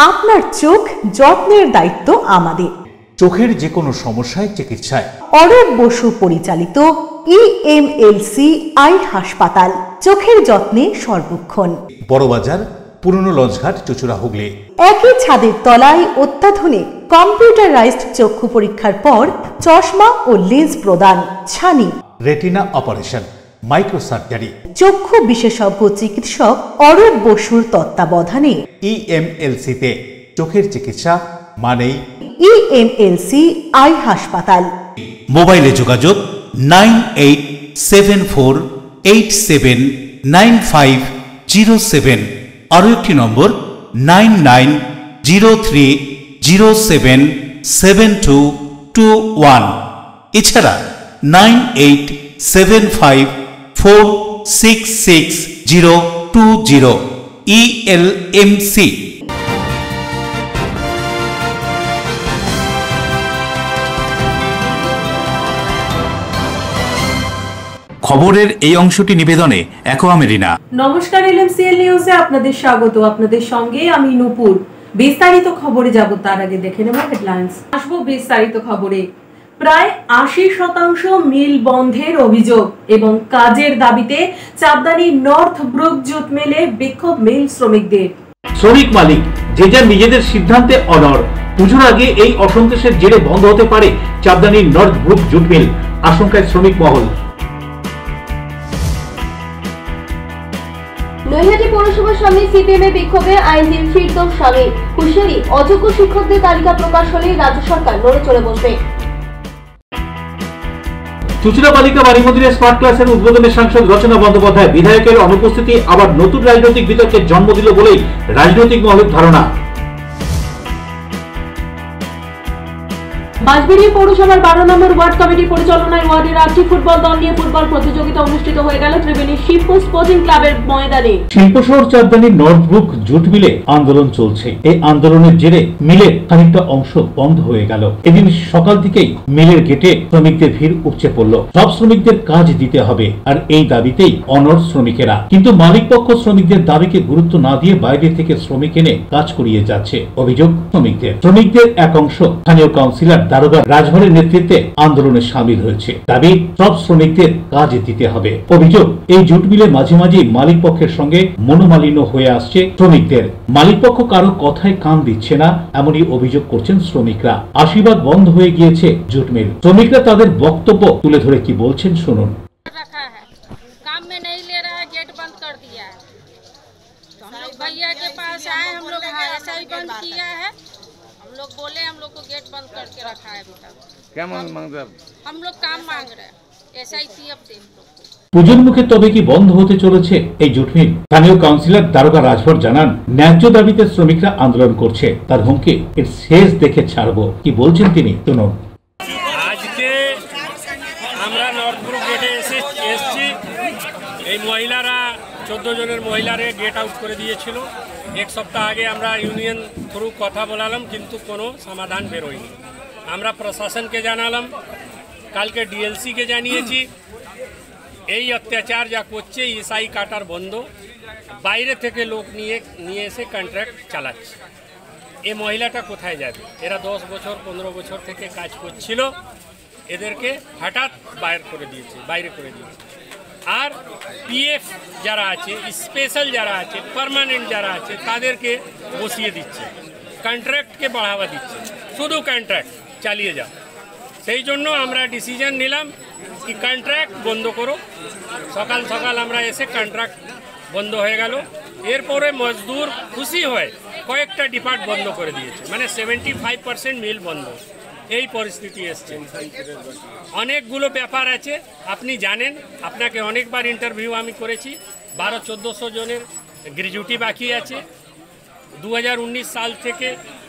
আপনার চোখ যত্নের দায়িত্ব আমাদের। চোখের যে কোনো সমস্যায় চিকিৎসায় অরূপ বসু পরিচালিত ইএমএলসি আই হাসপাতাল, চোখের যত্নে সর্বক্ষণ। বড়বাজার, পুরনো লঞ্চঘাট, চুচুড়া, হুগলি। একই ছাদের তলায় অত্যাধুনিক কম্পিউটারাইজড চক্ষু পরীক্ষার পর চশমা ও লেন্স প্রদান, ছানি, রেটিনা অপারেশন, মাইক্রোসার্জারি। চক্ষু বিশেষজ্ঞ চিকিৎসক অরূপ বসুর তত্ত্বাবধানে ইএমএলসিতে চোখের চিকিৎসা মানেই ইএমএলসি আই হাসপাতাল। মোবাইলে যোগাযোগ 9874879507। আরও একটি নম্বর 9903077221। এছাড়া 9875466020 ইএলএমসি। খবরের এই অংশটি নিবেদনে অ্যাকোয়া মেরিনা। নমস্কার, এলএমসিএল নিউজে আপনাদের স্বাগত। আপনাদের সঙ্গে আমি নূপুর। বিস্তারিত খবরে যাব তার আগে দেখে নেব হেডলাইন্স। আসবো বিস্তারিত খবরে। প্রায় 80% মিল বন্ধের অভিযোগ এবং কাজের দাবিতে চাঁদদানি নর্থ ব্রুক জুট মিলে বিক্ষোভ মিল শ্রমিকদের। শ্রমিক মালিক যে যার নিজেদের সিদ্ধান্তে অনড়। পুজোর আগে এই অসন্তোষের জেরে বন্ধ হতে পারে চাঁদদানি নর্থ ব্রুক জুট মিল, আশঙ্কায় শ্রমিক মহল। নৈহাটি পৌরসভার সামনে সিপিএম এর বিক্ষোভে আইনজীবী ফিরদৌস স্বামী হুঁশিয়ারি, অযোগ্য শিক্ষকদের তালিকা প্রকাশ হলে রাজ্য সরকার নড়ে চড়ে বসবে। চুচুড়া বালিকা বাড়ি মন্দিরের স্মার্ট ক্লাসের উদ্বোধনে সাংসদ রচনা বন্দ্যোপাধ্যায়। বিধায়কের অনুপস্থিতি আবার নতুন রাজনৈতিক বিতর্কের জন্ম দিল বলেই রাজনৈতিক মহলের ধারণা। বাঁশবেড়িয়া পৌরসভার 12 নম্বর ওয়ার্ড কমিটি পরিচালনায় ওয়ার্ডের 8টি ফুটবল দল নিয়ে ফুটবল প্রতিযোগিতা অনুষ্ঠিত হয়ে গেল ত্রিবেণী শিবপুর স্পোর্টিং ক্লাবের ময়দানে। শিল্পশহর চাঁদদানি নর্থ ব্রুক জুট মিলে আন্দোলন চলছে। এই আন্দোলনের জেরে মিলের খানিকটা অংশ বন্ধ হয়ে গেল। এদিন সকাল থেকেই মিলের গেটে শ্রমিকদের ভিড় উপচে পড়ল। সব শ্রমিকদের কাজ দিতে হবে, আর এই দাবিতেই অনড় শ্রমিকেরা। কিন্তু মালিক পক্ষ শ্রমিকদের দাবিকে গুরুত্ব না দিয়ে বাইরে থেকে শ্রমিক এনে কাজ করিয়ে যাচ্ছে, অভিযোগ শ্রমিকদের এক অংশ স্থানীয় কাউন্সিলর দারোগা রাজভরের নেতৃত্বে আন্দোলনে সামিল হয়েছে। দাবি সব শ্রমিকদের কাজ দিতে হবে। অভিযোগ এই জুট মিলে মাঝে মাঝে মালিক পক্ষের সঙ্গে মনোমালিন্য হয়ে আসছে শ্রমিকদের। মালিক পক্ষ কারো কথায় কান দিচ্ছে না, এমনই অভিযোগ করছেন শ্রমিকরা। 80 বন্ধ হয়ে গিয়েছে জুট মিল। শ্রমিকরা তাদের বক্তব্য তুলে ধরে কি বলছেন শুনুন। भैया के पास आए, हम लोग ऐसा ही बंद किया है। हम लोग बोले हम लोग को गेट बंद करके रखा है बेटा। क्या मांग रहे? हम लोग काम मांग रहे हैं, ऐसा ही थी अब देख लो। পুজোর মুখে তবে কি বন্ধ হতে চলেছে এই জুট মিল? স্থানীয় কাউন্সিলর দারোগা রাজভর জানান, ন্যায্য দাবিতে শ্রমিকরা আন্দোলন করছে। তার হুমকি এর শেষ দেখে ছাড়বো। কি বলছেন তিনি শুনুন। আজকে আমরা নর্থ ব্রুক গেটে এসেছি। এই মহিলারা 14 জনের মহিলারে গেট আউট করে দিয়েছিল। এক সপ্তাহ আগে আমরা ইউনিয়ন থ্রু কথা বলালাম, কিন্তু কোনো সমাধান বেরোয়নি। আমরা প্রশাসনকে জানালাম, কালকে ডিএলসিকে জানিয়েছি। এই অত্যাচার যা করছে, ইসাই কাটার বন্ধ, বাইরে থেকে লোক নিয়ে এসে কন্ট্রাক্ট চালাচ্ছে। এই মহিলাটা কোথায় যাবে? এরা 10 বছর 15 বছর থেকে কাজ করছিল, এদেরকে হঠাৎ বাইরে করে দিয়েছে। আর পিএফ যারা আছে, স্পেশাল যারা আছে, পার্মানেন্ট যারা আছে, তাদেরকে বসিয়ে দিচ্ছে, কন্ট্রাক্টকে বাড়াবা দিচ্ছে, শুধু কন্ট্রাক্ট চালিয়ে যাও। সেই জন্য আমরা ডিসিশন নিলাম কি কন্ট্রাক্ট বন্ধ করো। সকাল সকাল আমরা এসে কন্ট্রাক্ট বন্ধ হয়ে গেল। এরপরে মজদুর খুশি হয়ে কয়েকটা ডিপার্ট বন্ধ করে দিয়েছে, মানে 75% মিল বন্ধ। এই পরিস্থিতি এসছে। অনেকগুলো ব্যাপার আছে, আপনি জানেন, আপনাকে অনেকবার ইন্টারভিউ আমি করেছি। 1200-1400 জনের গ্র্যাজুইটি বাকি আছে। 2019 সাল থেকে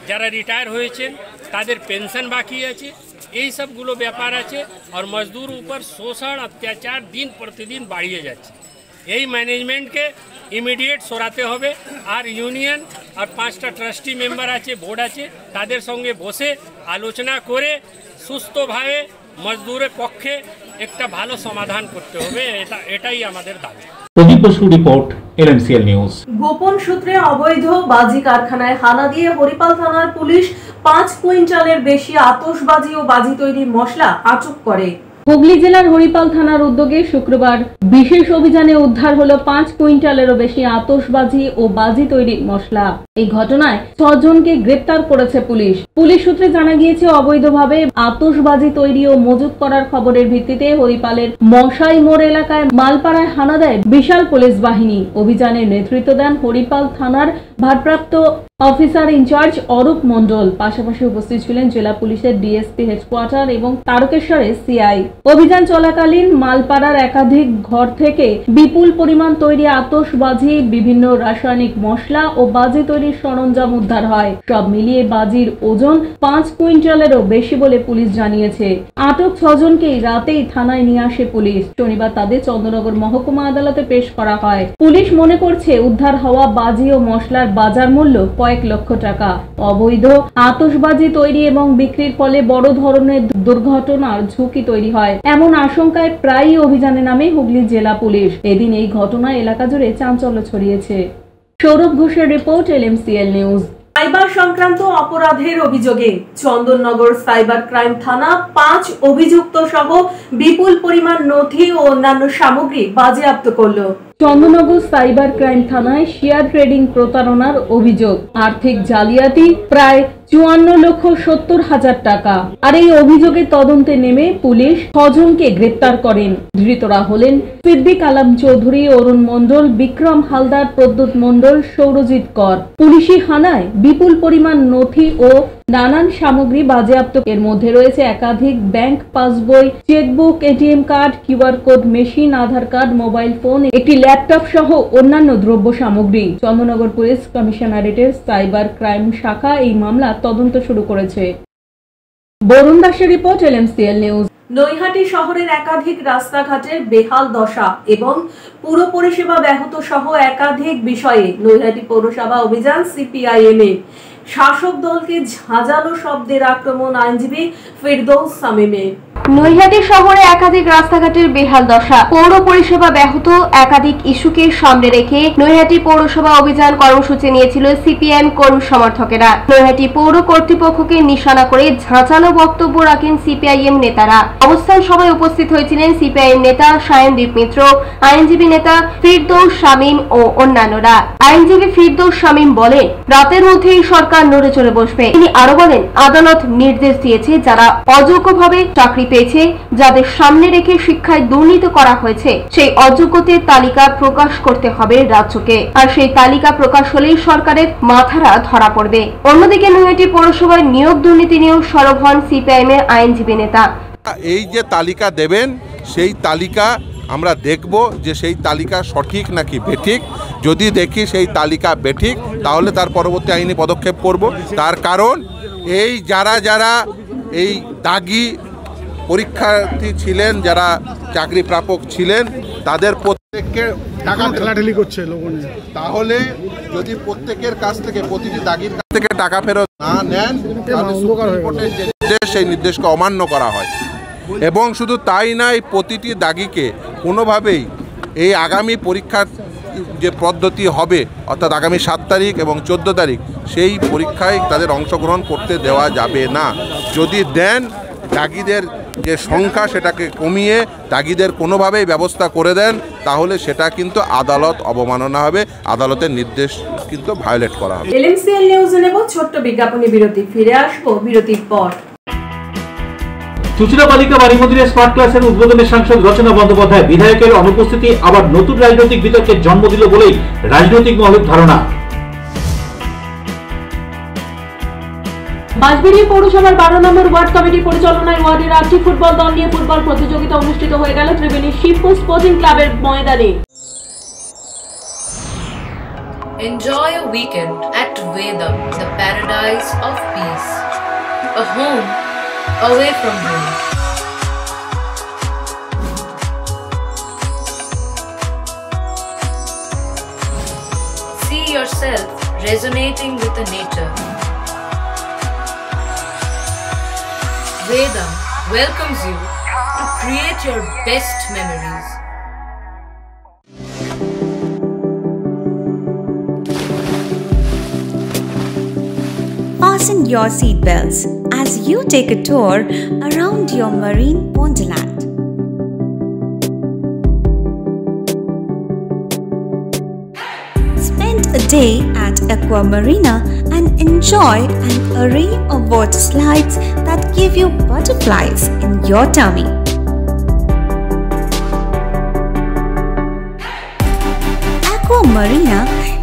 যারা রিটায়ার হয়েছেন তাদের পেনশন বাকি আছে। এই সবগুলো ব্যাপার আছে। আর মজদুর উপর শোষণ অত্যাচার দিন প্রতিদিন বাড়িয়ে যাচ্ছে। এই ম্যানেজমেন্টকে ইমিডিয়েট সরাতে হবে। আর ইউনিয়ন আর 5টা ট্রাস্টি মেম্বার আছে, বোর্ড আছে, তাদের সঙ্গে বসে আলোচনা করে সুস্থভাবে মজদুরের পক্ষে একটা ভালো সমাধান করতে হবে। এটাই আমাদের দাবি। প্রদীপ বসু রিপোর্ট, LMCL নিউজ। গোপন সূত্রে অবৈধ বাজি কারখানায় হানা দিয়ে হরিপাল থানার পুলিশ 5 কুইন্টালের বেশি আতশবাজি ও বাজি তৈরির মশলা আটক করে। হুগলি জেলার হরিপাল থানার উদ্যোগে শুক্রবার বিশেষ অভিযানে উদ্ধার হলো 5 কুইন্টালেরও বেশি আতশবাজি ও বাজি তৈরির মশলা। এই ঘটনায় 6 জনকে গ্রেপ্তার করেছে পুলিশ। পুলিশ সূত্রে জানা গিয়েছে, অবৈধভাবে আতশবাজি তৈরি ও মজুত করার খবরের ভিত্তিতে হরিপালের মশাই মোড় এলাকায় মালপাড়ায় হানা দেয় বিশাল পুলিশ বাহিনী। অভিযানের নেতৃত্ব দেন হরিপাল থানার ভারপ্রাপ্ত অফিসার ইনচার্জ অরূপ মণ্ডল। পাশাপাশি উপস্থিত ছিলেন জেলা পুলিশের ডিএসপি হেডকোয়ার্টার এবং তারকেশ্বরের সিআই। অভিযান চলাকালীন মালপাড়ার একাধিক ঘর থেকে বিপুল পরিমাণ তৈরি আতশবাজি, বিভিন্ন রাসায়নিক মশলা ও বাজি তৈরির সরঞ্জাম উদ্ধার হয়। সব মিলিয়ে বাজির ওজন 5 কুইন্টালেরও বেশি বলে পুলিশ জানিয়েছে। আটক 6 জনকেই রাতেই থানায় নিয়ে আসে পুলিশ। শনিবার তাদের চন্দ্রনগর মহকুমা আদালতে পেশ করা হয়। পুলিশ মনে করছে, উদ্ধার হওয়া বাজি ও মশলার বাজার মূল্য কয়েক লক্ষ টাকা। অবৈধ আতশবাজি তৈরি এবং বিক্রির ফলে বড় ধরনের দুর্ঘটনার ঝুঁকি তৈরি হয়, এমন আশঙ্কায় প্রায়ই অভিযানে নামে হুগলি জেলা পুলিশ। এদিন এই ঘটনায় এলাকা জুড়ে চাঞ্চল্য ছড়িয়েছে। সৌরভ ঘোষের রিপোর্ট, LMCL নিউজ। সাইবার সংক্রান্ত অপরাধের অভিযোগে চন্দননগর সাইবার ক্রাইম থানা 5 অভিযুক্ত সহ বিপুল পরিমাণ নথি ও অন্যান্য সামগ্রী বাজেয়াপ্ত করলো। চন্দননগর সাইবার ক্রাইম থানায় শেয়ার ট্রেডিং প্রতারণার অভিযোগ, আর্থিক জালিয়াতি প্রায় 54,70,000 টাকা। আর এই অভিযোগের তদন্তে নেমে পুলিশ 6 জনকে গ্রেপ্তার করেন। ধৃতরা হলেন সিদ্দিক আলম চৌধুরী, অরুণ মণ্ডল, বিক্রম হালদার, প্রদ্যুৎ মণ্ডল, সৌরজিৎ কর। পুলিশি হানায় বিপুল পরিমাণ নথি ও নানান সামগ্রী বাজেয়াপ্ত। এর মধ্যে রয়েছে একাধিক bank passbook, chequebook, ATM card, QR code machine, Aadhaar card, mobile phone, একটি ল্যাপটপ সহ অন্যান্য দ্রব্য সামগ্রী। চন্দননগর পুলিশ কমিশনারেটের সাইবার ক্রাইম শাখা এই মামলা তদন্ত শুরু করেছে। বরুণ দাসের রিপোর্ট, LMCL নিউজ। নৈহাটি শহরের একাধিক রাস্তাঘাটের বেহাল দশা এবং পুর পরিষেবা ব্যাহত সহ একাধিক বিষয়ে নৈহাটি পৌরসভা অভিযান CPIM এ শাসক দলকে ঝাঁঝালো শব্দের আক্রমণ আইনজীবী ফিরদৌস শামীমের। নৈহাটি শহরে একাধিক রাস্তাঘাটের বেহাল দশা, পৌর পরিষেবা ব্যাহত একাধিক ইস্যুকে সামনে রেখে নৈহাটি পৌরসভা অভিযান কর্মসূচি নিয়েছিল CPIM কর্মী সমর্থকেরা। নৈহাটি পৌর কর্তৃপক্ষকে নিশানা করে ঝাঁঝালো বক্তব্য রাখেন CPIM নেতারা। অবস্থান সভায় উপস্থিত হয়েছিলেন CPIM নেতা সায়নদীপ মিত্র, আইনজীবী নেতা ফিরদৌস শামীম ও অন্যান্যরা। আইনজীবী ফিরদৌস শামীম বলেন, রাতের মধ্যেই সরকার নড়ে চড়ে বসবে। তিনি আরো বলেন, আদালত নির্দেশ দিয়েছে যারা অযোগ্যভাবে চাকরি পেয়েছে, যাদের সামনে রেখে শিক্ষায় দুর্নীতি করা হয়েছে, সেই অযোগ্যদের তালিকা প্রকাশ করতে হবে রাজ্যকে। আর সেই তালিকা প্রকাশ হলেই সরকারের মাথারা ধরা পড়বে। অন্যদিকে নৈহাটি পৌরসভায় নিয়োগ দুর্নীতি নিয়েও সরব হন CPIM এর আইনজীবী নেতা। এই যে তালিকা দেবেন, সেই তালিকা আমরা দেখব যে সেই তালিকা সঠিক নাকি বেঠিক। যদি দেখি সেই তালিকা বেঠিক, তাহলে তার পরবর্তী আইনি পদক্ষেপ করব। তার কারণ এই যারা এই দাগি পরীক্ষার্থী ছিলেন, যারা চাকরি প্রাপক ছিলেন, তাদের প্রত্যেককে টাকা ঠেলাঠেলি করছে লোকজন। তাহলে যদি প্রত্যেকের কাছ থেকে, প্রতিটি দাগির কাছ থেকে টাকা ফেরত না নেন, তাহলে সুপ্রিম কোর্টের যে নির্দেশ, সেই নির্দেশকে অমান্য করা হয়। এবং শুধু তাই নয়, প্রতিটি দাগিকে কোনোভাবেই এই আগামী পরীক্ষার যে পদ্ধতি হবে, অর্থাৎ আগামী 7 তারিখ এবং 14 তারিখ, সেই পরীক্ষায় তাদের অংশগ্রহণ করতে দেওয়া যাবে না। যদি দেন, দাগিদের যে সংখ্যা সেটাকে কমিয়ে দাগিদের কোনোভাবেই ব্যবস্থা করে দেন, তাহলে সেটা কিন্তু আদালত অবমাননা হবে, আদালতের নির্দেশ কিন্তু ভায়োলেট করা হবে। LMCL নিউজ নেব ছোট্ট বিজ্ঞাপনী বিরতি, ফিরে আসবো বিরতির পর। চুচুড়া বালিকা বাড়ি মন্দিরের স্মার্ট ক্লাসের উদ্বোধনে সাংসদ রচনা বন্দ্যোপাধ্যায়। বিধায়কের অনুপস্থিতি আবার নতুন রাজনৈতিক বিতর্কের জন্ম দিল বলেই রাজনৈতিক মহলের ধারণা। বাঁশবেড়িয়া পৌরসভার 12 নম্বর ওয়ার্ড কমিটির পরিচালনায় ওয়ার্ডের 8টি ফুটবল দল নিয়ে ফুটবল প্রতিযোগিতা অনুষ্ঠিত হয়ে গেল ত্রিবেণী শিবপুর স্পোর্টিং ক্লাবের ময়দানে। Enjoy a weekend at Vedam, the paradise of peace. A home away from home. See yourself resonating with the nature. Vedam welcomes you to create your best memories. fasten your seatbelts as you take a tour around your marine wonderland. Spend a day at Aqua Marina and enjoy an array of water slides that give you butterflies in your tummy. Aqua Marina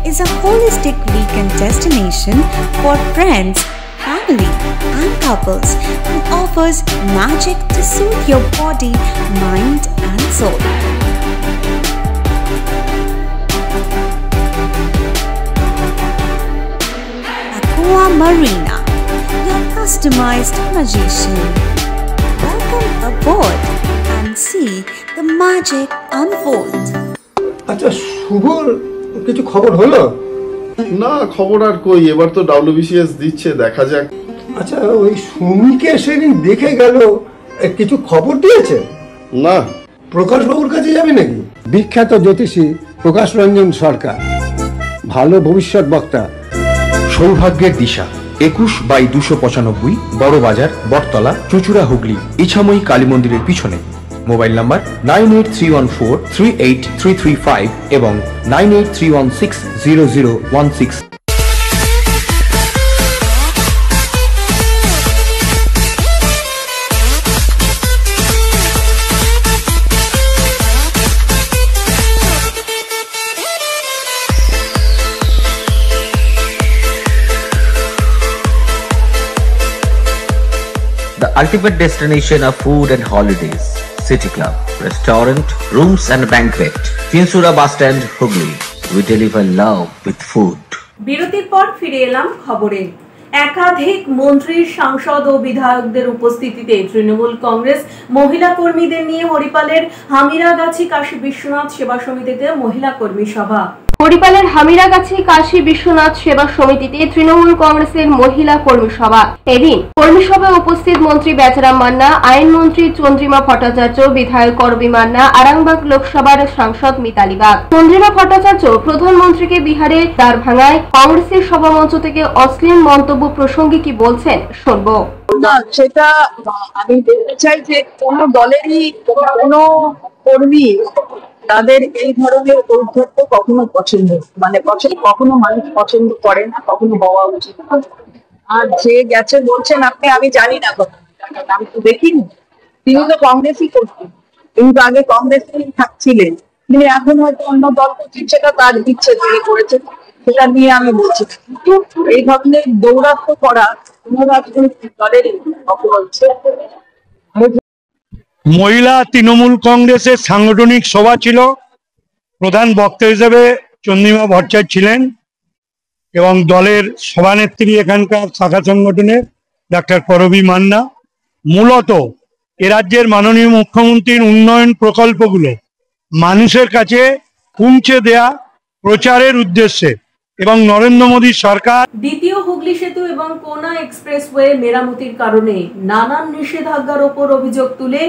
is a holistic weekend destination for friends, family and couples and offers magic to soothe your body, mind and soul. Aqua Marina, your customized magician. Welcome aboard and see the magic unfold. আচ্ছা শুভর কিছু খবর হলো? না খবর আর কই, এবার তো WBCS দিচ্ছে, দেখা যাক। আচ্ছা ওই সুমিকে সেদিন দেখে গেল, কিছু খবর দিয়েছে? না। প্রকাশ বাবুর কাছে যাবে নাকি? বিখ্যাত জ্যোতিষী প্রকাশ রঞ্জন সরকার, ভালো ভবিষ্যৎ বক্তা। সৌভাগ্যের দিশা 21/295 বড় বাজার, বটতলা, চুঁচুড়া, হুগলি, ইছাময়ী কালী মন্দিরের পিছনে। মোবাইল নাম্বার 9831408335 এবং 9831600016। The ultimate destination of food and holidays. City Club, restaurant, rooms and banquet. Finsura Bus Stand, Hugli. We deliver love with food. বিরতির পর ফিরে এলাম খবরে। একাধিক মন্ত্রী, সাংসদ ও বিধায়কদের উপস্থিতিতে তৃণমূল কংগ্রেস মহিলা কর্মীদের নিয়ে হরিপালের হামিরাগাছি কাশী বিশ্বনাথ সেবা সমিতিতে মহিলা কর্মী সভা। হরিপালের হামিরাগাছি কাশী বিশ্বনাথ সেবা সমিতিতে তৃণমূল কংগ্রেসের মহিলা কর্মী সভা। এদিন কর্মী সভায় উপস্থিত মন্ত্রী বেচারাম মান্না, আইনমন্ত্রী চন্দ্রিমা ভট্টাচার্য, বিধায়ক করবী মান্না, আরামবাগ লোকসভার সাংসদ মিতালি বাগ। চন্দ্রিমা ভট্টাচার্য প্রধানমন্ত্রীকে বিহারের দ্বারভাঙায় কংগ্রেসের সভামঞ্চ থেকে অশ্লীল মন্তব্য প্রসঙ্গে কি বলছেন শুনবো। না, সেটা আমি বলতে চাই যে কোন দলেরই কোন কর্মী তাদের এই ধরনের ঔদ্ধত্য কখনো পছন্দ কখনো মানুষ পছন্দ করে না, কখনো হওয়া উচিত। আর যে গেছে বলছেন আপনি, আমি জানি না কথা, আমি তো দেখিনি। তিনি তো কংগ্রেসই করতেন, তিনি তো আগে কংগ্রেসেই থাকছিলেন, তিনি এখন হয়তো অন্য দল করছেন, সেটা তার ইচ্ছে, তিনি করেছেন, সেটা নিয়ে আমি বলছি। কিন্তু এই ধরনের দৌরাত্ম্য করা কোন রাজনৈতিক দলেরই অপরাধ। মহিলা তৃণমূল কংগ্রেসের সাংগঠনিক সভা ছিল, প্রধান বক্তা হিসেবে চন্দ্রিমা ভট্টাচার্য ছিলেন এবং দলের সভানেত্রী এখানকার শাখা সংগঠনের ডাক্তার করবী মান্না। মূলত এ রাজ্যের মাননীয় মুখ্যমন্ত্রীর উন্নয়ন প্রকল্পগুলো মানুষের কাছে পৌঁছে দেয়া প্রচারের উদ্দেশ্যে এবং নরেন্দ্র মোদী সরকার দ্বিতীয় হুগলি সেতু এবং কোনা এক্সপ্রেসওয়ে মেরামতির কারণে নানান নিষেধাজ্ঞার ওপর অভিযোগ তুলে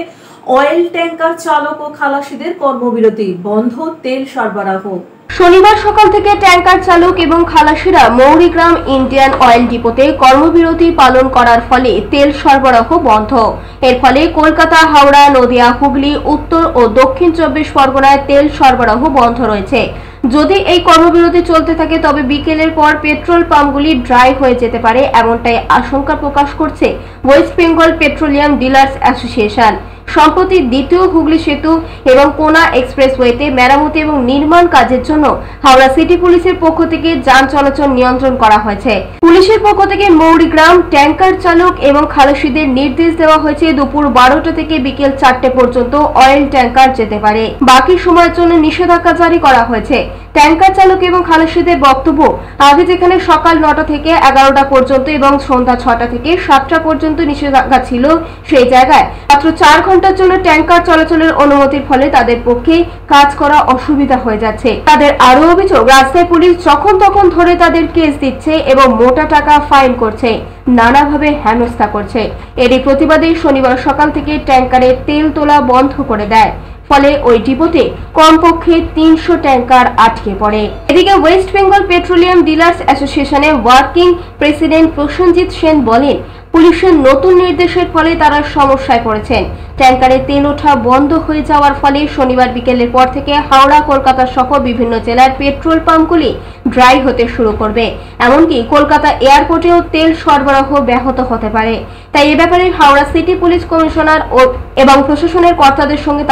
অয়েল ট্যাঙ্কার চালক ও খালাসিদের কর্মবিরতি, বন্ধ তেল সরবরাহ। শনিবার সকাল থেকে ট্যাঙ্কার চালক এবং খালাসিরা মৌরিগ্রাম ইন্ডিয়ান অয়েল ডিপোতে কর্মবিরতি পালন করার ফলে তেল সরবরাহ বন্ধ। এর ফলে কলকাতা, হাওড়া, নদিয়া, হুগলি, উত্তর ও দক্ষিণ 24 পরগনায় তেল সরবরাহ বন্ধ রয়েছে। যদি এই কর্মবিরতি চলতে থাকে তবে বিকেলের পর পেট্রোল পাম্পগুলি ড্রাই হয়ে যেতে পারে, এমনটাই আশঙ্কা প্রকাশ করছে West Bengal petroleum dealers association. সম্প্রতি দ্বিতীয় হুগলি সেতু এবং কোনা এক্সপ্রেসওয়েতে মেরামতি এবং নির্মাণ কাজের জন্য হাওড়া সিটি পুলিশের পক্ষ থেকে যান চলাচল নিয়ন্ত্রণ করা হয়েছে। পুলিশের পক্ষ থেকে মৌরিগ্রাম ট্যাঙ্কার চালক এবং খালাসিদের নির্দেশ দেওয়া হয়েছে দুপুর 12টা থেকে বিকেল 4টে পর্যন্ত অয়েল ট্যাঙ্কার যেতে পারে, বাকি সময়ের জন্য নিষেধাজ্ঞা জারি করা হয়েছে। ট্যাঙ্কার চালক এবং খালাসিদের বক্তব্য, আগে যেখানে সকাল 9টা থেকে 11টা পর্যন্ত এবং সন্ধ্যা 6টা থেকে 7টা পর্যন্ত নিষেধাজ্ঞা ছিল, সেই জায়গায় মাত্র 4 ঘন্টার জন্য ট্যাঙ্কার চলাচলের অনুমতির ফলে তাদের পক্ষে কাজ করা অসুবিধা হয়ে যাচ্ছে। তাদের আরো অভিযোগ, রাস্তায় পুলিশ যখন তখন ধরে তাদের কেস দিচ্ছে এবং মোটা টাকা ফাইন করছে, নানাভাবে হেনস্থা করছে। এরই প্রতিবাদে শনিবার সকাল থেকে ট্যাঙ্কারে তেল তোলা বন্ধ করে দেয়। ফলে ওই ডিপোতে কমপক্ষে 300 ট্যাঙ্কার আটকে পড়ে। এদিকে ওয়েস্ট বেঙ্গল পেট্রোলিয়াম ডিলার্স অ্যাসোসিয়েশনের ওয়ার্কিং প্রেসিডেন্ট প্রসেনজিৎ সেন বলেন, পুলিশের নতুন নির্দেশের ফলে তারা সমস্যায় পড়েছেন। ট্যাঙ্কারে তেল ওঠা বন্ধ হয়ে যাওয়ার ফলে শনিবার বিকেলের পর থেকে হাওড়া, কলকাতা সহ বিভিন্ন জেলার পেট্রোল পাম্পগুলি ড্রাই হতে শুরু করবে। এমনকি কলকাতা এয়ারপোর্টেও তেল সরবরাহ ব্যাহত হতে পারে। তাই এ ব্যাপারে হাওড়া সিটি পুলিশ কমিশনার এবং প্রশাসনের কর্তাদের সঙ্গে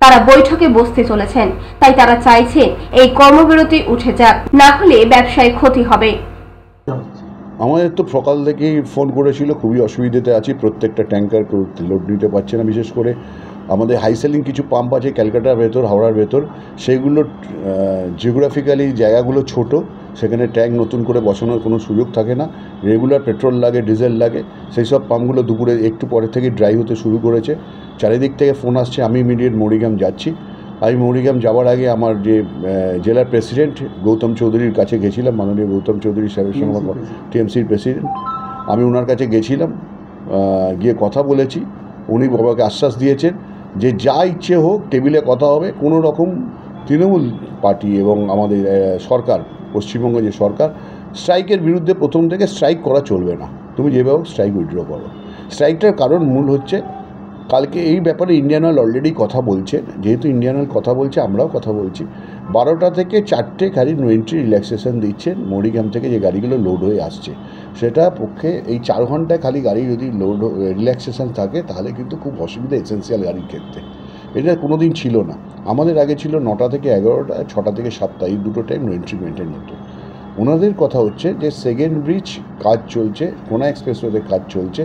তারা বৈঠকে বসতে চলেছেন। তাই তারা চাইছেন এই কর্মবিরতি উঠে যাক, না হলে ব্যবসায় ক্ষতি হবে। আমাদের তো সকাল থেকেই ফোন করেছিল, খুবই অসুবিধাতে আছি, প্রত্যেকটা ট্যাঙ্কার লোড নিতে পারছে না। বিশেষ করে আমাদের হাইসেলিং কিছু পাম্প আছে ক্যালকাটার ভেতর, হাওড়ার ভেতর, সেইগুলো জিওগ্রাফিক্যালি জায়গাগুলো ছোট, সেখানে ট্যাঙ্ক নতুন করে বসানোর কোনো সুযোগ থাকে না। রেগুলার পেট্রোল লাগে, ডিজেল লাগে, সেই সব পাম্পগুলো দুপুরে একটু পরে থেকে ড্রাই হতে শুরু করেছে। চারিদিক থেকে ফোন আসছে। আমি ইমিডিয়েট মৌরিগ্রাম যাচ্ছি। আমি মৌরিগ্রাম যাওয়ার আগে আমার যে জেলার প্রেসিডেন্ট গৌতম চৌধুরীর কাছে গেছিলাম, মাননীয় গৌতম চৌধুরী সাহেবের সঙ্গে, টিএমসির প্রেসিডেন্ট, আমি ওনার কাছে গেছিলাম, গিয়ে কথা বলেছি। উনি বাবাকে আশ্বাস দিয়েছেন যে যা ইচ্ছে হোক টেবিলে কথা হবে, কোনো রকম তৃণমূল পার্টি এবং আমাদের সরকার, পশ্চিমবঙ্গ যে সরকার, স্ট্রাইকের বিরুদ্ধে প্রথম থেকে স্ট্রাইক করা চলবে না, তুমি যেভাবে হোক স্ট্রাইক উইথড্র করো। স্ট্রাইকটার কারণ মূল হচ্ছে কালকে এই ব্যাপারে ইন্ডিয়ান অয়েল অলরেডি কথা বলছে, যেহেতু ইন্ডিয়ান অয়েল কথা বলছে আমরাও কথা বলছি। 12টা থেকে 4টে গাড়ি নো এন্ট্রি রিল্যাক্সেশন দিচ্ছেন মৌরিগ্রাম থেকে, যে গাড়িগুলো লোড হয়ে আসছে। সেটা পক্ষে এই 4 ঘন্টায় খালি গাড়ি যদি লোড রিল্যাক্সেশন থাকে তাহলে কিন্তু খুব অসুবিধা এসেন্সিয়াল গাড়ির ক্ষেত্রে। এটা কোনো দিন ছিল না। আমাদের আগে ছিল 9টা থেকে 11টা, 6টা থেকে 7টা, এই দুটো টাইম নো এন্ট্রি মেনটেন হতো। ওনাদের কথা হচ্ছে যে সেকেন্ড ব্রিজ কাজ চলছে, কোনা এক্সপ্রেসওয়েতে কাজ চলছে,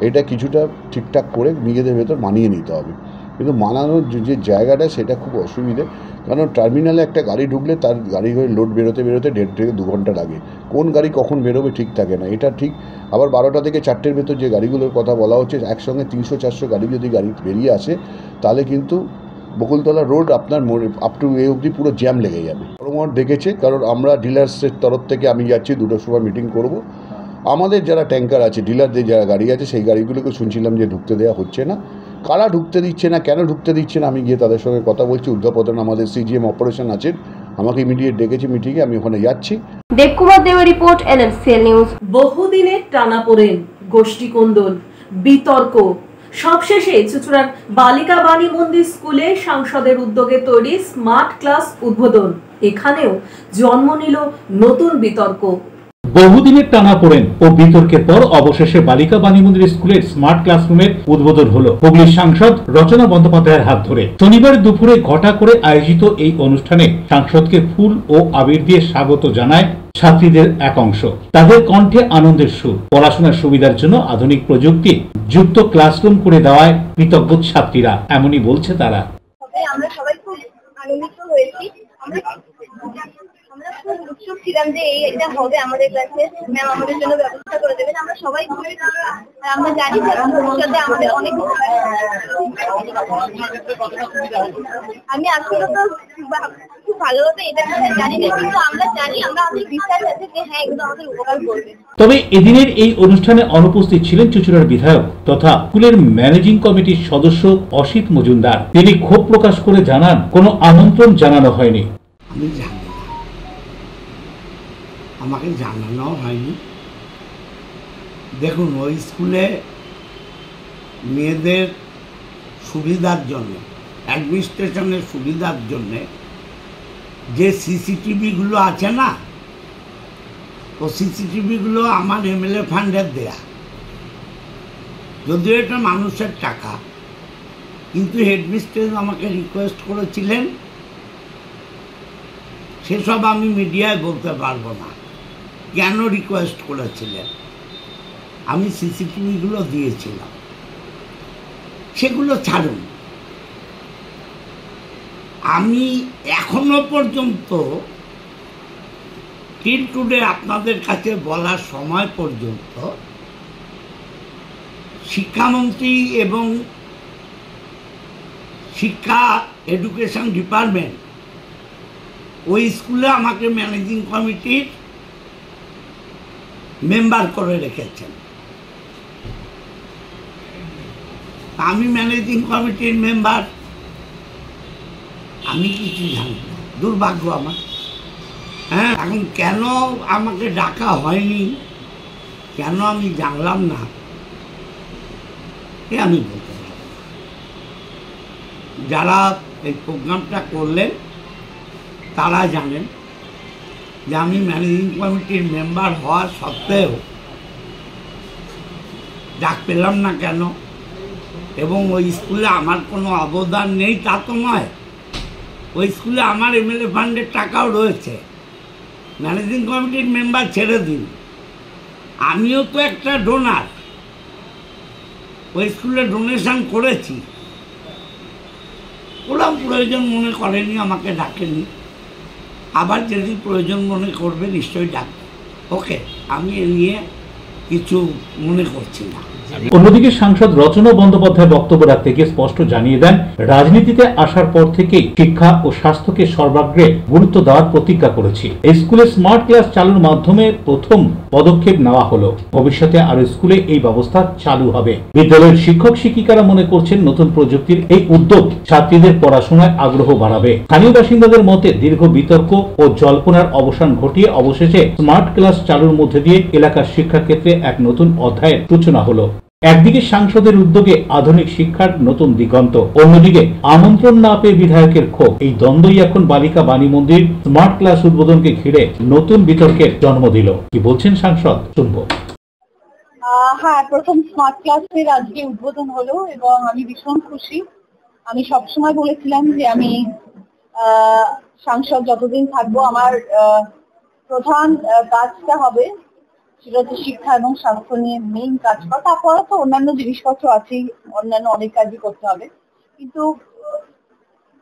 এটা কিছুটা ঠিকঠাক করে নিজেদের ভেতর মানিয়ে নিতে হবে। কিন্তু মানানোর যে জায়গাটা সেটা খুব অসুবিধে, কারণ টার্মিনালে একটা গাড়ি ঢুকলে তার গাড়ি হয়ে লোড বেরোতে 1.5 থেকে 2 ঘন্টা লাগে। কোন গাড়ি কখন বেরোবে ঠিক থাকে না, এটা ঠিক। আবার 12টা থেকে 4টের ভেতর যে গাড়িগুলোর কথা বলা হচ্ছে, একসঙ্গে 300-400 গাড়ি যদি গাড়ি বেরিয়ে আসে তাহলে কিন্তু বকুলতলা রোড আপনার আপ টু এ অবধি পুরো জ্যাম লেগে যাবে। পরমহর দেখেছে, কারণ আমরা ডিলার্সের তরফ থেকে আমি যাচ্ছি, 2টোর সময় মিটিং করব। আমাদের যারা ট্যাঙ্কার আছে, ডিলারদের যারা গাড়ি আছে, সেই গাড়িগুলোকে শুনছিলাম যে ঢুকতে দেওয়া হচ্ছে না। কারা ঢুকতে দিচ্ছে না, কেন ঢুকতে দিচ্ছে না, আমি গিয়ে তাদের সঙ্গে কথা বলছি। ঊর্ধ্বপতন আমাদের সিজিএম অপারেশন আছেন, আমাকে ইমিডিয়েট ডেকেছি মিটিংয়ে, আমি ওখানে যাচ্ছি। দেবকুমার দেবের রিপোর্ট, NMCL নিউজ। বহুদিনের টানাপোড়েন, গোষ্ঠী কোন্দল, বিতর্ক, সবশেষে চুঁচুড়ার বালিকা বাণী মন্দির স্কুলে সাংসদের উদ্যোগে তৈরি স্মার্ট ক্লাস উদ্বোধন। এখানেও জন্ম নিল নতুন বিতর্ক। বহুদিনের টানাপোড়েন ও বিতর্কের পর অবশেষে বালিকা বাণী মন্দির স্কুলের স্মার্ট ক্লাসরুমের উদ্বোধন হলো হুগলির সাংসদ রচনা বন্দ্যোপাধ্যায়ের হাত ধরে। শনিবার দুপুরে ঘটা করে আয়োজিত এই অনুষ্ঠানে সাংসদকে ফুল ও আবির দিয়ে স্বাগত জানায় ছাত্রীদের এক অংশ। তাদের কণ্ঠে আনন্দের সুর। পড়াশোনার সুবিধার জন্য আধুনিক প্রযুক্তি যুক্ত ক্লাসরুম করে দেওয়ায় কৃতজ্ঞ ছাত্রীরা, এমনই বলছে তারা। আমরা সবাই খুব আনন্দিত হয়েছি। আমরা খুব উৎসুক ছিলাম যে এটা হবে আমাদের ক্লাসে, ম্যাম আমাদের জন্য ব্যবস্থা করে দেবেন। আমরা সবাই আমরা জানি যে ভবিষ্যতে আমাদের অনেক, আমি আসলে তো খুব ভালোভাবে এটা জানি না, কিন্তু আমরা জানি, আমরা আমাদের বিশ্বাস আছে যে হ্যাঁ এগুলো আমাদের উপকার করবে। তবে এদিনের এই অনুষ্ঠানে অনুপস্থিত ছিলেন চুঁচুড়ার বিধায়ক তথা স্কুলের ম্যানেজিং কমিটির সদস্য অসিত মজুমদার। তিনি ক্ষোভ প্রকাশ করে জানান, কোনো আমন্ত্রণ জানানো হয়নি। আমি জানি না, আমাকে জানানো হয়নি। দেখুন, ওই স্কুলে মেয়েদের সুবিধার জন্য, অ্যাডমিনিস্ট্রেশনের সুবিধার জন্যে যে সিসিটিভিগুলো আছে না, ও সিসিটিভিগুলো আমার MLA ফান্ডের দেয়া। যদিও এটা মানুষের টাকা, কিন্তু হেডমিস্ট্রেস আমাকে রিকোয়েস্ট করেছিলেন, সেসব আমি মিডিয়ায় বলতে পারবো না কেন রিকোয়েস্ট করেছিলেন। আমি সিসিটিভিগুলো দিয়েছিলাম, সেগুলো ছাড়ুন। আমি এখনো পর্যন্ত টিল টুডে আপনাদের কাছে বলার সময় পর্যন্ত শিক্ষামন্ত্রী এবং শিক্ষা এডুকেশন ডিপার্টমেন্ট ওই স্কুলে আমাকে ম্যানেজিং কমিটির মেম্বার করে রেখেছেন। আমি ম্যানেজিং কমিটির মেম্বার, আমি কিছু জানি না, দুর্ভাগ্য আমার। হ্যাঁ, এখন কেন আমাকে ডাকা হয়নি, কেন আমি জানলাম না, এ আমি বলতে পারি। যারা এই প্রোগ্রামটা করলেন তারা জানেন যে আমি ম্যানেজিং কমিটির মেম্বার হওয়া সত্ত্বেও ডাক পেলাম না কেন, এবং ওই স্কুলে আমার কোনো অবদান নেই তা তো নয়। ওই স্কুলে আমার এমএলএ ফান্ডের টাকাও রয়েছে। ম্যানেজিং কমিটির মেম্বার ছেড়ে দিন, আমিও তো একটা ডোনার, ওই স্কুলে ডোনেশন করেছি। ওরা প্রয়োজন মনে করেনি, আমাকে ডাকেনি। আবার যদি প্রয়োজন মনে করবে নিশ্চয়ই ডাকবে। ওকে, আমি এ নিয়ে কিছু মনে করছি না। অন্যদিকে সাংসদ রচনা বন্দ্যোপাধ্যায় বক্তব্য রাখতে গিয়ে স্পষ্ট জানিয়ে দেন, রাজনীতিতে আসার পর থেকেই শিক্ষা ও স্বাস্থ্যকে সর্বাগ্রে গুরুত্ব দেওয়ার প্রতিজ্ঞা করেছি। এই স্কুলে স্মার্ট ক্লাস চালুর মাধ্যমে প্রথম পদক্ষেপ নেওয়া হলো। ভবিষ্যতে আরো স্কুলে এই ব্যবস্থা চালু হবে। বিদ্যালয়ের শিক্ষক শিক্ষিকারা মনে করছেন নতুন প্রযুক্তির এই উদ্যোগ ছাত্রীদের পড়াশোনায় আগ্রহ বাড়াবে। স্থানীয় বাসিন্দাদের মতে দীর্ঘ বিতর্ক ও জল্পনার অবসান ঘটিয়ে অবশেষে স্মার্ট ক্লাস চালুর মধ্যে দিয়ে এলাকার শিক্ষাক্ষেত্রে এক নতুন অধ্যায়ের সূচনা হলো। একদিকে সাংসদের উদ্যোগে আধুনিক শিক্ষার নতুন দিগন্ত, অন্যদিকে আমন্ত্রণ না পেয়ে বিধায়কের ক্ষোভ। এই দ্বন্দ্বই এখন বালিকা বাণী মন্দির স্মার্ট ক্লাস উদ্বোধনকে ঘিরে নতুন বিতর্কের জন্ম দিল। কি বলছেন সাংসদ, শুনবো। হ্যাঁ, প্রথম স্মার্ট ক্লাসের আজকে উদ্বোধন হলো এবং আমি ভীষণ খুশি। আমি সবসময় বলেছিলাম যে আমি সাংসদ যতদিন থাকবো আমার প্রধান কাজটা হবে সেটা হচ্ছে শিক্ষা এবং স্বাস্থ্য নিয়ে মেইন কাজ করা। তারপরে তো অন্যান্য জিনিসপত্র আছেই, অন্যান্য অনেক কাজই করতে হবে, কিন্তু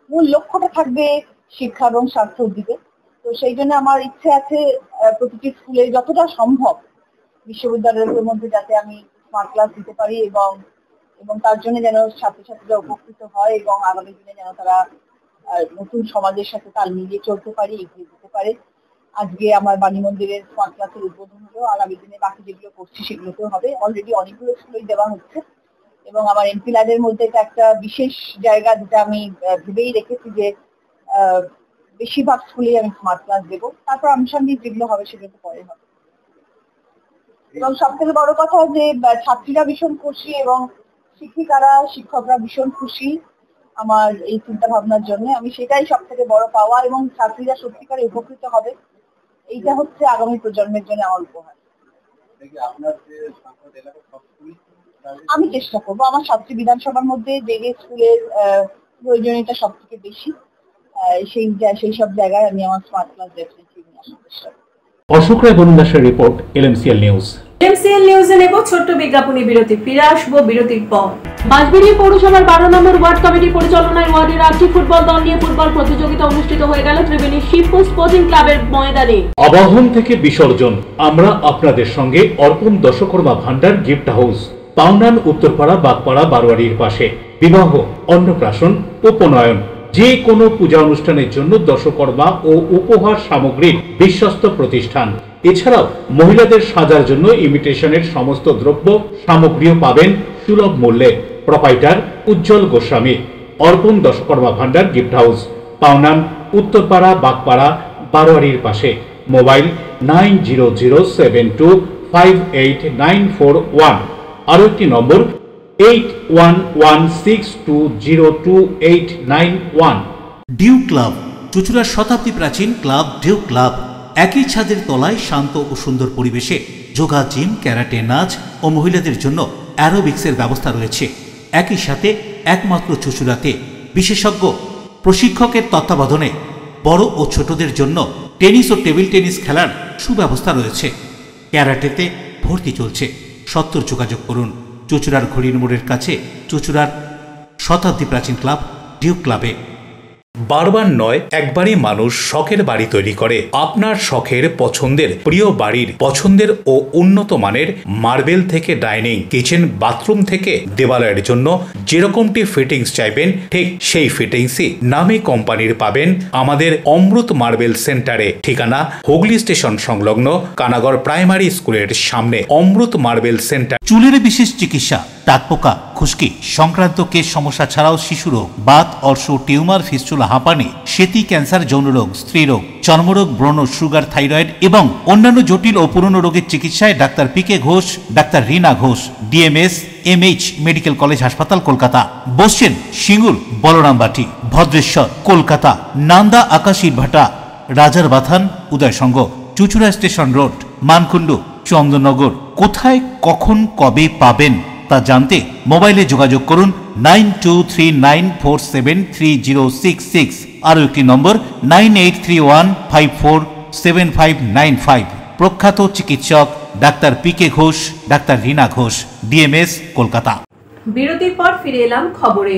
মূল লক্ষ্যটা থাকবে শিক্ষা এবং স্বাস্থ্যের দিকে। তো সেই জন্য আমার ইচ্ছে আছে প্রতিটি স্কুলে যতটা সম্ভব বিশ্ববিদ্যালয়ের মধ্যে যাতে আমি স্মার্ট ক্লাস দিতে পারি এবং তার জন্য যেন ছাত্রছাত্রীরা উপকৃত হয় এবং আগামী দিনে যেন তারা নতুন সমাজের সাথে তাল মিলিয়ে চলতে পারে, এগিয়ে যেতে পারে। আজকে আমার বাণী মন্দিরের স্মার্ট ক্লাসের উদ্বোধন হলো, আগামী দিনে বাকি যেগুলো করছি সেগুলোতেও হবে। অলরেডি অনেকগুলো স্কুলেই দেওয়া হচ্ছে এবং আমার এমপি ল্যাডের মধ্যে এটা একটা বিশেষ জায়গা, যেটা আমি ভেবেই রেখেছি যে বেশিরভাগ স্কুলেই আমি স্মার্ট ক্লাস দেবো। তারপর আনুষঙ্গিক যেগুলো হবে সেগুলো তো পরে হবে। এবং সব থেকে বড় কথা যে ছাত্রীরা ভীষণ খুশি এবং শিক্ষিকারা শিক্ষকরা ভীষণ খুশি আমার এই চিন্তা ভাবনার জন্য। আমি সেটাই সব থেকে বড় পাওয়া, এবং ছাত্রীরা সত্যিকারে উপকৃত হবে, এইটা হচ্ছে আগামী প্রজন্মের জন্য আমার উপহার। আমি চেষ্টা করবো আমার সাতটি বিধানসভার মধ্যে যে স্কুলের প্রয়োজনীয়তা সব থেকে বেশি সেই সব জায়গায় আমি আমার স্মার্ট ক্লাস ডেফিনেটলি নিয়ে আসার চেষ্টা করবো। অশোক রায় বরুণদাসের রিপোর্ট, LMCL নিউজ। LMCL নিউজে নেব ছোট্ট বিজ্ঞাপনী বিরতি, ফিরে আসবো বিরতির পর। বাঁশবেড়িয়া পৌরসভার 12 নম্বর ওয়ার্ড কমিটি পরিচালনায় ওয়ার্ডের 8টি ফুটবল দল নিয়ে ফুটবল প্রতিযোগিতা অনুষ্ঠিত হয়ে গেল ত্রিবেণী শিবপুর স্পোর্টিং ক্লাবের ময়দানে। আবাহন থেকে বিসর্জন, আমরা আপনাদের সঙ্গে অর্পণ দশকর্মা ভান্ডার গিফট হাউস, পাওনান, উত্তরপাড়া, বাগপাড়া, বারোয়ারির পাশে। বিবাহ, অন্নপ্রাশন, উপনয়ন, যে কোনো পূজা অনুষ্ঠানের জন্য দশকর্মা ও উপহার সামগ্রীর বিশ্বস্ত প্রতিষ্ঠান। এছাড়াও মহিলাদের সাজার জন্য ইমিটেশনের সমস্ত দ্রব্য সামগ্রীও পাবেন সুলভ মূল্যে। প্রোপাইটার উজ্জ্বল গোস্বামী। অর্পণ দশকর্মা ভান্ডার গিফট হাউস, পাওনান, উত্তরপাড়া, বাগপাড়া, বারোয়ারির পাশে। মোবাইল 9007258941। আরো একটি নম্বর 8116202891। ডিউ ক্লাব, চুঁচুড়ার শতাব্দী প্রাচীন ক্লাব ডিউ ক্লাব। একই ছাদের তলায় শান্ত ও সুন্দর পরিবেশে যোগা, জিম, ক্যারাটে, নাচ ও মহিলাদের জন্য অ্যারোবিক্সের ব্যবস্থা রয়েছে। একই সাথে একমাত্র চুঁচুড়াতে বিশেষজ্ঞ প্রশিক্ষকের তত্ত্বাবধানে বড় ও ছোটদের জন্য টেনিস ও টেবিল টেনিস খেলার সুব্যবস্থা রয়েছে। ক্যারাটেতে ভর্তি চলছে। সত্তর যোগাযোগ করুন চুঁচুড়ার ঘড়ির মোড়ের কাছে চুঁচুড়ার শতাব্দী প্রাচীন ক্লাব ডিউ ক্লাবে। বারবার নয়, একবারই মানুষ শখের বাড়ি তৈরি করে। আপনার শখের পছন্দের প্রিয় বাড়ির পছন্দের ও উন্নত মানের মার্বেল থেকে ডাইনিং, কিচেন, বাথরুম থেকে দেওয়ালের জন্য যেরকমটি ফিটিংস চাইবেন ঠিক সেই ফিটিংসই নামী কোম্পানির পাবেন আমাদের অমৃত মার্বেল সেন্টারে। ঠিকানা হুগলি স্টেশন সংলগ্ন কানাগড় প্রাইমারি স্কুলের সামনে অমৃত মার্বেল সেন্টার। চুলের বিশেষ চিকিৎসা, টাকপোকা, খুশকি সংক্রান্ত কেশ সমস্যা ছাড়াও শিশুরোগ, বাত, অর্শ, টিউমার, ফিস্টুলা, হাঁপানি, সেতি, ক্যান্সার, যৌনরোগ, স্ত্রীরোগ, চর্মরোগ, ব্রণ, সুগার, থাইরয়েড এবং অন্যান্য জটিল ও পুরনো রোগের চিকিৎসায় ডাক্তার পিকে ঘোষ, ডাক্তার Rina Ghosh, DMS MH medical college হাসপাতাল, কলকাতা। বসছেন সিঙ্গুর, বলরামবাটি, ভদ্রেশ্বর, কলকাতা, নান্দা, আকাশ ইটভাটা, রাজার বাথান, উদয়সঙ্গ, চুচুড়া স্টেশন রোড, মানকুণ্ডু, চন্দননগর। কোথায়, কখন, কবে পাবেন তা জানতে মোবাইলে যোগাযোগ করুন 9239473066, আরও একটি নম্বর 9831547595। প্রখ্যাত চিকিৎসক ডাক্তার পিকে ঘোষ, ডাক্তার রীনা ঘোষ, ডিএমএস, কলকাতা। বিরতির পর ফিরে এলাম খবরে।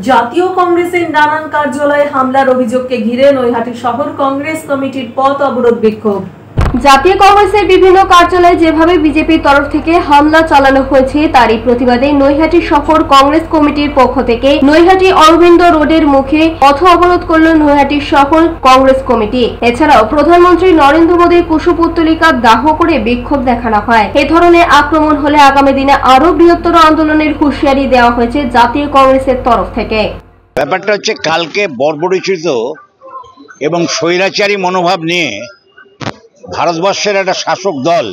জাতীয় কংগ্রেসের নানান কার্যালয়ে হামলার অভিযোগকে ঘিরে নৈহাটি শহর কংগ্রেস কমিটির পথ অবরোধ বিক্ষোভ। জাতীয় কংগ্রেসের বিভিন্ন কার্যালয়ে যেভাবে বিজেপির তরফ থেকে হামলা চালানো হয়েছে তারই প্রতিবাদে নৈহাটি শহর কংগ্রেস কমিটির পক্ষ থেকে নৈহাটি অরবিন্দ রোডের মুখে পথ অবরোধ করল নৈহাটি শহর কংগ্রেস কমিটি। এছাড়াও প্রধানমন্ত্রী নরেন্দ্র মোদীর কুশপুত্তলিকা দাহ করে বিক্ষোভ দেখানো হয়। এ ধরনের আক্রমণ হলে আগামী দিনে আরো বৃহত্তর আন্দোলনের হুঁশিয়ারি দেওয়া হয়েছে জাতীয় কংগ্রেসের তরফ থেকে। ব্যাপারটা হচ্ছে, কালকে বর্বরচিত এবং স্বৈরাচারী মনোভাব নিয়ে ভারতবর্ষের একটা শাসক দল,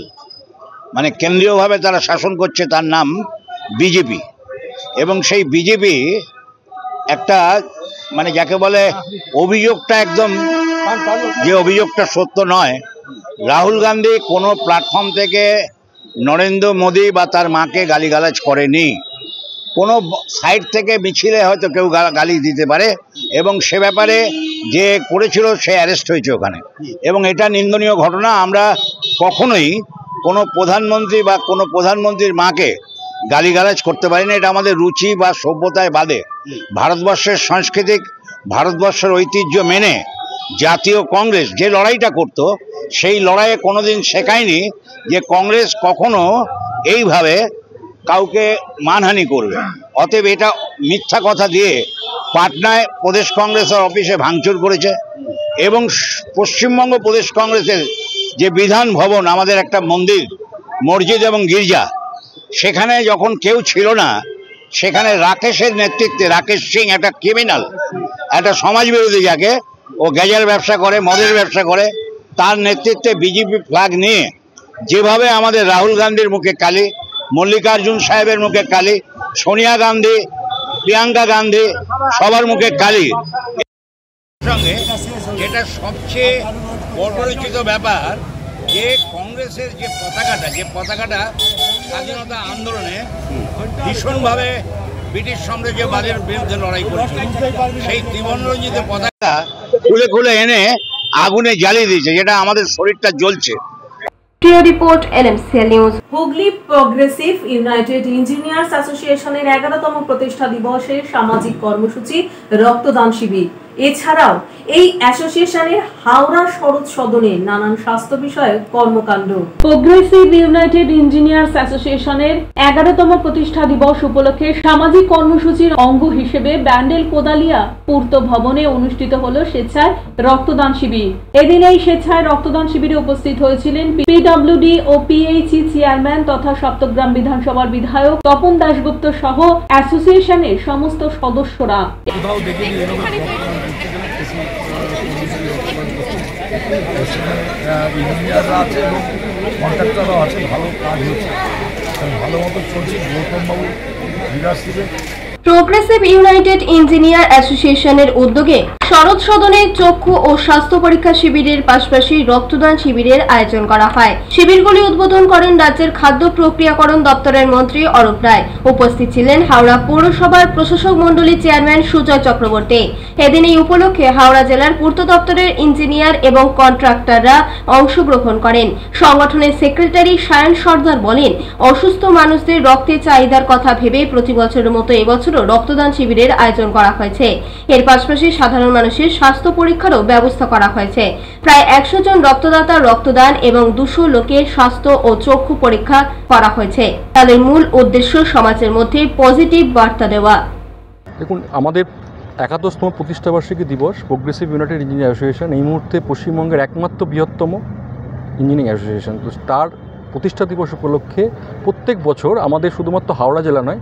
মানে কেন্দ্রীয়ভাবে তারা শাসন করছে, তার নাম বিজেপি। এবং সেই বিজেপি একটা, মানে যাকে বলে অভিযোগটা একদম, যে অভিযোগটা সত্য নয়। রাহুল গান্ধী কোনো প্ল্যাটফর্ম থেকে নরেন্দ্র মোদী বা তার মাকে গালিগালাজ করেনি। কোনো সাইড থেকে মিছিলে হয়তো কেউ গালি দিতে পারে, এবং সে ব্যাপারে যে করেছিল সে অ্যারেস্ট হয়েছে ওখানে, এবং এটা নিন্দনীয় ঘটনা। আমরা কখনোই কোনো প্রধানমন্ত্রী বা কোনো প্রধানমন্ত্রীর মাকে গালিগালাজ করতে পারি না। এটা আমাদের রুচি বা সভ্যতায় বাদে। ভারতবর্ষের সাংস্কৃতিক, ভারতবর্ষের ঐতিহ্য মেনে জাতীয় কংগ্রেস যে লড়াইটা করত, সেই লড়াইয়ে কোনোদিন শেখায়নি যে কংগ্রেস কখনো এইভাবে কাউকে মানহানি করবে। অতএব এটা মিথ্যা কথা দিয়ে পাটনায় প্রদেশ কংগ্রেসের অফিসে ভাঙচুর করেছে, এবং পশ্চিমবঙ্গ প্রদেশ কংগ্রেসের যে বিধান ভবন, আমাদের একটা মন্দির, মসজিদ এবং গির্জা, সেখানে যখন কেউ ছিল না, সেখানে রাকেশের নেতৃত্বে, রাকেশ সিং একটা ক্রিমিনাল, একটা সমাজবিরোধী, যাকে ও গ্যাজের ব্যবসা করে, মদের ব্যবসা করে, তার নেতৃত্বে বিজেপি ফ্ল্যাগ নিয়ে যেভাবে আমাদের রাহুল গান্ধীর মুখে কালি, মল্লিকার্জুন সাহেবের মুখে কালি, সোনিয়া গান্ধী, প্রিয়াঙ্কা গান্ধী, সবার মুখে কালি। সঙ্গে যেটা সবচেয়ে বর্বরচিত ব্যাপার, যে কংগ্রেসের যে পতাকাটা স্বাধীনতা আন্দোলনে ভীষণভাবে ব্রিটিশ সাম্রাজ্যবাদের বিরুদ্ধে লড়াই করেছিল, সেই ত্রিবর্ণরঞ্জিত পতাকা খুলে খুলে এনে আগুনে জ্বালিয়ে দিয়েছে, যেটা আমাদের শরীরটা জ্বলছে। Report NMCL news. Hooghly progressive united engineers অ্যাসোসিয়েশনের 11তম প্রতিষ্ঠা দিবসের সামাজিক কর্মসূচি রক্তদান শিবির। এছাড়াও এই অ্যাসোসিয়েশনের হাওড়া শরৎ সদনে নানান স্বাস্থ্য বিষয়ক কর্মকাণ্ড। প্রগ্রেসিভ ইউনাইটেড ইঞ্জিনিয়ার্স অ্যাসোসিয়েশনের 11তম প্রতিষ্ঠা দিবস উপলক্ষে সামাজিক কর্মসূচির অঙ্গ হিসেবে ব্যান্ডেল কোদালিয়া পূর্ত ভবনে অনুষ্ঠিত হলো স্বেচ্ছায় রক্তদান শিবির। এদিন এই স্বেচ্ছায় রক্তদান শিবিরে উপস্থিত হয়েছিলেন পিডব্লিউডি ও পিএইচই চেয়ারম্যান তথা সপ্তগ্রাম বিধানসভার বিধায়ক তপন দাশগুপ্ত সহ অ্যাসোসিয়েশনের সমস্ত সদস্যরা। ইঞ্জিনিয়াররা আছে এবং কন্ট্রাক্টররাও আছে, ভালো কাজ হচ্ছে, ভালো মতো চলছে গৌতমবাবু লিডারশিপে। প্রগ্রেসিভ ইউনাইটেড ইঞ্জিনিয়ার অ্যাসোসিয়েশনের উদ্যোগে শরৎ সদনে চক্ষু ও স্বাস্থ্য পরীক্ষা শিবিরের পাশাপাশি রক্তদান শিবিরের আয়োজন করা হয়। শিবিরগুলি উদ্বোধন করেন রাজ্যের খাদ্য প্রক্রিয়াকরণ দপ্তরের মন্ত্রী অরূপ রায়। উপস্থিত ছিলেন হাওড়া পৌরসভার প্রশাসক মণ্ডলী চেয়ারম্যান সুজয় চক্রবর্তী। এদিন এই উপলক্ষে হাওড়া জেলার পূর্ত দপ্তরের ইঞ্জিনিয়ার এবং কন্ট্রাক্টররা অংশগ্রহণ করেন। সংগঠনের সেক্রেটারি সায়ন সর্দার বলেন, অসুস্থ মানুষদের রক্তের চাহিদার কথা ভেবে প্রতি বছরের মতো এবছর রক্তদান শিবিরের আয়োজন করা হয়েছে। এর পাশাপাশি সাধারণ মানুষের স্বাস্থ্য পরীক্ষারও ব্যবস্থা করা হয়েছে। প্রায় 100 জন রক্তদাতা রক্তদান এবং 200 লোকের স্বাস্থ্য ও চক্ষু পরীক্ষা করা হয়েছে। তাদের মূল উদ্দেশ্য সমাজের মধ্যে পজিটিভ বার্তা দেওয়া। দেখুন, আমাদের 71তম প্রতিষ্ঠাবার্ষিকী দিবস প্রগ্রেসিভ ইউনাইটেড ইঞ্জিনিয়ার অ্যাসোসিয়েশন এই মুহূর্তে পশ্চিমবঙ্গের একমাত্র বৃহত্তম ইঞ্জিনিয়ারিং অ্যাসোসিয়েশন। তো তার প্রতিষ্ঠা দিবস উপলক্ষে প্রত্যেক বছর আমাদের শুধুমাত্র হাওড়া জেলা নয়,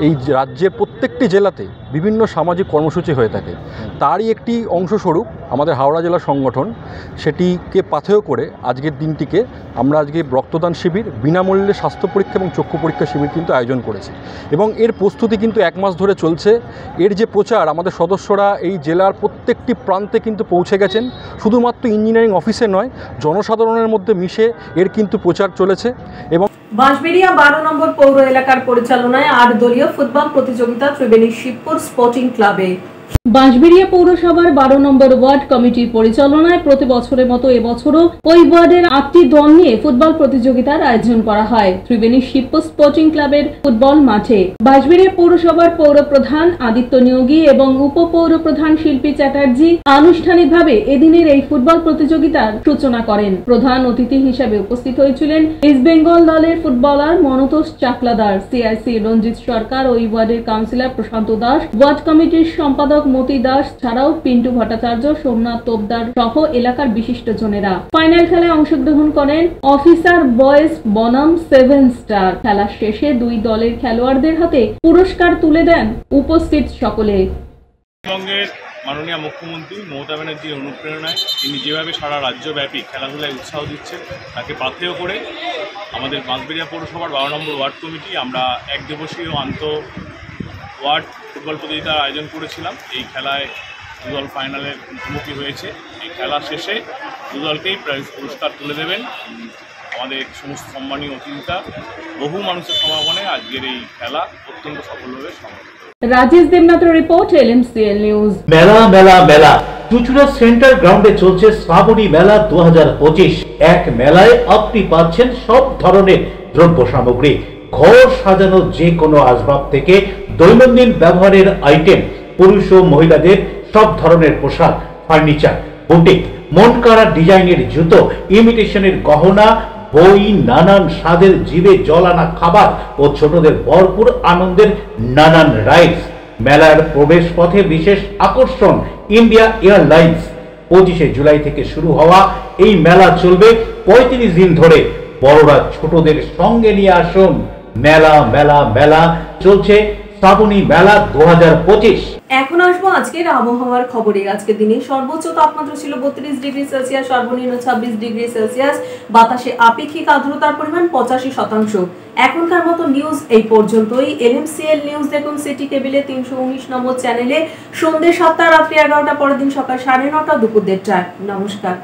এই রাজ্যের প্রত্যেকটি জেলাতে বিভিন্ন সামাজিক কর্মসূচি হয়ে থাকে। তারই একটি অংশস্বরূপ আমাদের হাওড়া জেলা সংগঠন সেটিকে পাথেয় করে আজকের দিনটিকে আমরা আজকে রক্তদান শিবির, বিনামূল্যে স্বাস্থ্য পরীক্ষা এবং চক্ষু পরীক্ষা শিবির কিন্তু আয়োজন করেছি এবং এর প্রস্তুতি কিন্তু 1 মাস ধরে চলছে। এর যে প্রচার, আমাদের সদস্যরা এই জেলার প্রত্যেকটি প্রান্তে কিন্তু পৌঁছে গেছেন। শুধুমাত্র ইঞ্জিনিয়ারিং অফিসে নয়, জনসাধারণের মধ্যে মিশে এর কিন্তু প্রচার চলেছে। এবং বাঁশবেড়িয়া 12 নম্বর পৌর এলাকার পরিচালনায় 8 দলীয় ফুটবল প্রতিযোগিতা ত্রিবেণী শিবপুর স্পোর্টিং ক্লাবে। বাঁশবেড়িয়া পৌরসভার 12 নম্বর ওয়ার্ড কমিটির পরিচালনায় প্রতি বছরের মতো এবছরও ওই ওয়ার্ডের 8টি দল নিয়ে ফুটবল প্রতিযোগিতার আয়োজন করা হয় ত্রিবেণী শিবপুর স্পোর্টিং ক্লাবের ফুটবল মাঠে। বাঁশবেড়িয়া পৌরসভার পৌর প্রধান আদিত্য নিয়োগী এবং উপপৌর প্রধান শিল্পী চ্যাটার্জি আনুষ্ঠানিকভাবে এদিনের এই ফুটবল প্রতিযোগিতার সূচনা করেন। প্রধান অতিথি হিসেবে উপস্থিত হয়েছিলেন ইস্ট বেঙ্গল দলের ফুটবলার মনতোষ চাকলাদার, সিআইসি রঞ্জিত সরকার, ওই ওয়ার্ডের কাউন্সিলর প্রশান্ত দাস, ওয়ার্ড কমিটির সম্পাদক মতি দাস ছাড়াও পিন্টু ভট্টাচার্য, সোমনাথ তোপদার সহ এলাকার বিশিষ্টজনেরা। ফাইনাল খেলায় অংশগ্রহণ করেন অফিসার বয়েজ বনাম 7 স্টার। খেলা শেষে দুই দলের খেলোয়াড়দের হাতে পুরস্কার তুলে দেন উপস্থিত সকলে। পশ্চিমবঙ্গের মাননীয় মুখ্যমন্ত্রী মমতা ব্যানার্জির অনুপ্রেরণায় তিনি যেভাবে সারা রাজ্যব্যাপী খেলাধুলায় উৎসাহ দিচ্ছেন, তাকে পাথেয় করে আমাদের বাঁশবেড়িয়া পৌরসভার 12 নম্বর ওয়ার্ড কমিটি আমরা এক দিবসীয় ওয়ার্ড ফুটবল প্রতিযোগিতার আয়োজন করেছিলাম। এই খেলায় দুদল ফাইনালের মুখোমুখি হয়েছে। এই খেলা শেষে দুদলকেই প্রাইজ পুরস্কার তুলে দেবেন আমাদের সমস্ত সম্মানীয় অতিথিরা। বহু মানুষের সমাগমে আজকের এই খেলা অত্যন্ত সফলভাবে সমাপ্ত। রাজেশ দেবনাথের রিপোর্ট, LMCL নিউজ। মেলা মেলা মেলা চুচুড়া সেন্টার গ্রাউন্ডে চলছে শ্রাবণী মেলা 2025। এক মেলায় আপনি পাচ্ছেন সব ধরনের দ্রব্য সামগ্রী, ঘর সাজানো যে কোনো আসবাব থেকে দৈনন্দিন ব্যবহারের আইটেম, পুরুষ ও মহিলাদের সব ধরনের পোশাক, ফার্নিচার, বুটিক, মন কাড়া ডিজাইনের জুতো, ইমিটেশনের গহনা, বই, নানান স্বাদের জিভে জল আনা খাবার ও ছোটদের ভরপুর আনন্দের নানান রাইডস। মেলার প্রবেশ পথে বিশেষ আকর্ষণ ইন্ডিয়া এয়ারলাইন্স। 25শে জুলাই থেকে শুরু হওয়া এই মেলা চলবে 35 দিন ধরে। বড়রা ছোটদের সঙ্গে নিয়ে আসুন। মেলা মেলা মেলা চলছে শ্রাবণী মেলা 2025। এখন আসবো আজকের আবহাওয়ার খবরে। আজকের দিনে সর্বোচ্চ তাপমাত্রা ছিল 32 ডিগ্রি সেলসিয়াস, সর্বনিম্ন 26 ডিগ্রি সেলসিয়াস। বাতাসে আপেক্ষিক আর্দ্রতার পরিমাণ 85%। এখনকার মতো নিউজ এই পর্যন্তই। LMCL নিউজ দেখুন সিটি কেবিলে 319 নম্বর চ্যানেলে সন্ধ্যে 7টা, রাত্রি 11টা, পরের দিন সকাল 9:30, দুপুর 1:30। নমস্কার।